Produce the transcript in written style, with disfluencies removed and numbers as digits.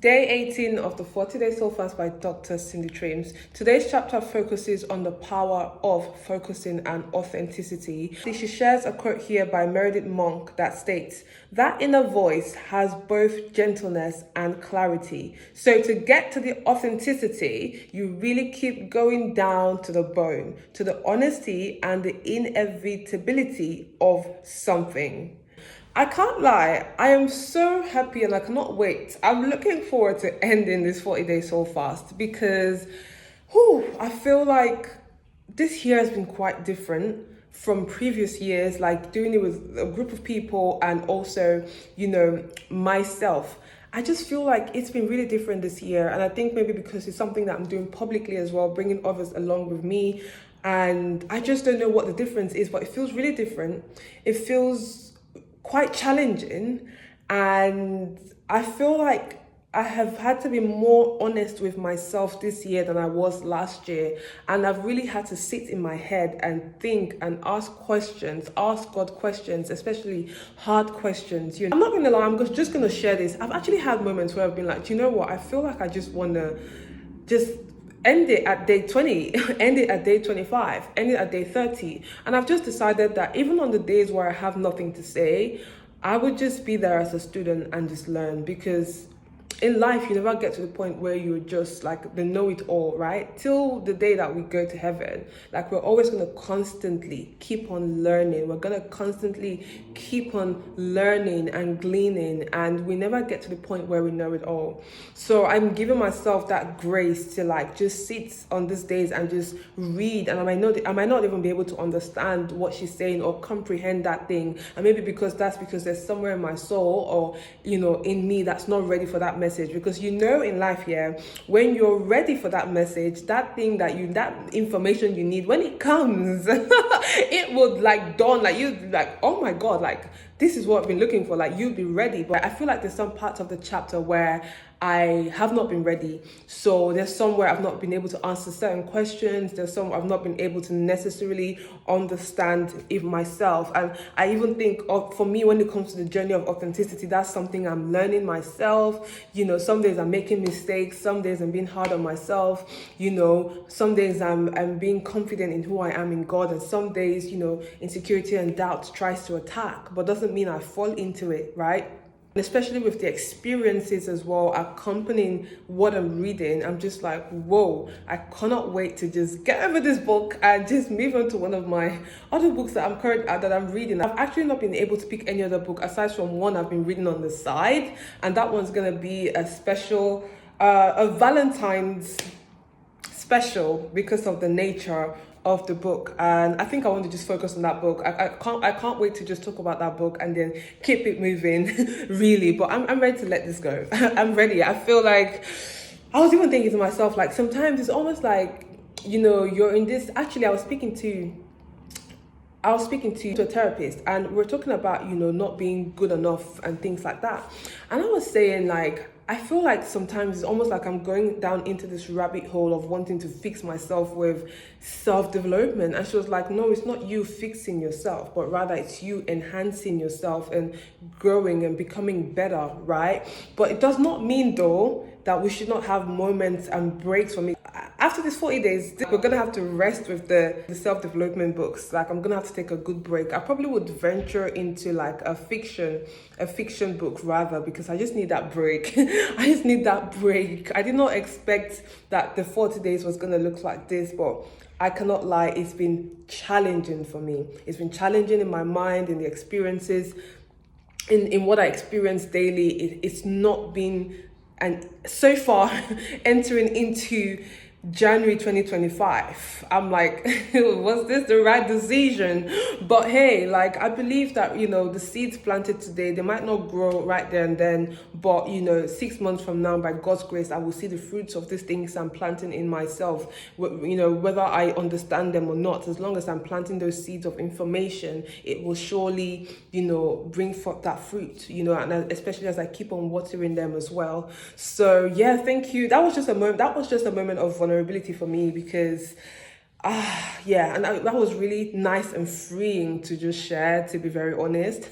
Day 18 of the 40-Day Soul Fast by Dr. Cindy Trims. Today's chapter focuses on the power of focusing and authenticity. She shares a quote here by Meredith Monk that states, "That inner voice has both gentleness and clarity. So to get to the authenticity, you really keep going down to the bone, to the honesty and the inevitability of something." I can't lie, I am so happy and I cannot wait. I'm looking forward to ending this 40-Day Soul Fast because I feel like this year has been quite different from previous years, like doing it with a group of people and also, myself. I just feel like it's been really different this year, and I think maybe because it's something that I'm doing publicly as well, bringing others along with me, and I just don't know what the difference is, but it feels really different. It feels quite challenging, and I feel like I have had to be more honest with myself this year than I was last year, and I've really had to sit in my head and think and ask questions, ask God questions, especially hard questions. I'm not gonna lie, I'm just gonna share this. I've actually had moments where I've been like, do you know what, I feel like I just wanna just end it at day 20, end it at day 25, end it at day 30. And I've just decided that even on the days where I have nothing to say, I would just be there as a student and just learn, because in life, you never get to the point where you're just like the know-it-all, right? Till the day that we go to heaven. Like, we're always going to constantly keep on learning. We're going to constantly keep on learning and gleaning, and we never get to the point where we know it all. So I'm giving myself that grace to like just sit on these days and just read, and I might not even be able to understand what she's saying or comprehend that thing, and maybe because there's somewhere in my soul or in me that's not ready for that message. Because in life, when you're ready for that message, that information you need, when it comes, it would like dawn, like you'd be like, oh my God, like this is what I've been looking for, like you'd be ready. But I feel like there's some parts of the chapter where I have not been ready. So there's somewhere I've not been able to answer certain questions. There's some I've not been able to necessarily understand it myself. And I even think for me, when it comes to the journey of authenticity, that's something I'm learning myself. Some days I'm making mistakes. Some days I'm being hard on myself. Some days I'm being confident in who I am in God. And some days, insecurity and doubt tries to attack, but doesn't mean I fall into it, right? Especially with the experiences as well accompanying what I'm reading, I'm just like, whoa, I cannot wait to just get over this book and just move on to one of my other books that I'm reading. I've actually not been able to pick any other book aside from one I've been reading on the side, and that one's gonna be a special, a Valentine's special because of the nature of the book, and I think I want to just focus on that book. I can't wait to just talk about that book and then keep it moving really. But I'm ready to let this go. I'm ready. I feel like I was even thinking to myself, like sometimes it's almost like you're in this. Actually, I was speaking to a therapist, and we're talking about not being good enough and things like that, and I was saying, like, I feel like sometimes it's almost like I'm going down into this rabbit hole of wanting to fix myself with self-development. And she was like, no, it's not you fixing yourself, but rather it's you enhancing yourself and growing and becoming better, right? But it does not mean though that we should not have moments and breaks from it. After these 40 days, we're going to have to rest with the self-development books. Like, I'm going to have to take a good break. I probably would venture into like a fiction book rather, because I just need that break. I just need that break. I did not expect that the 40 days was going to look like this, but I cannot lie, it's been challenging for me. It's been challenging in my mind, in the experiences, in what I experience daily. It's not been, and so far entering into January 2025, I'm like, was this the right decision? But hey, like, I believe that the seeds planted today, they might not grow right there and then, but 6 months from now, by God's grace, I will see the fruits of these things I'm planting in myself. Whether I understand them or not, as long as I'm planting those seeds of information, it will surely bring forth that fruit, and especially as I keep on watering them as well. So yeah, thank you. That was just a moment of vulnerability for me, because and that was really nice and freeing to just share, to be very honest.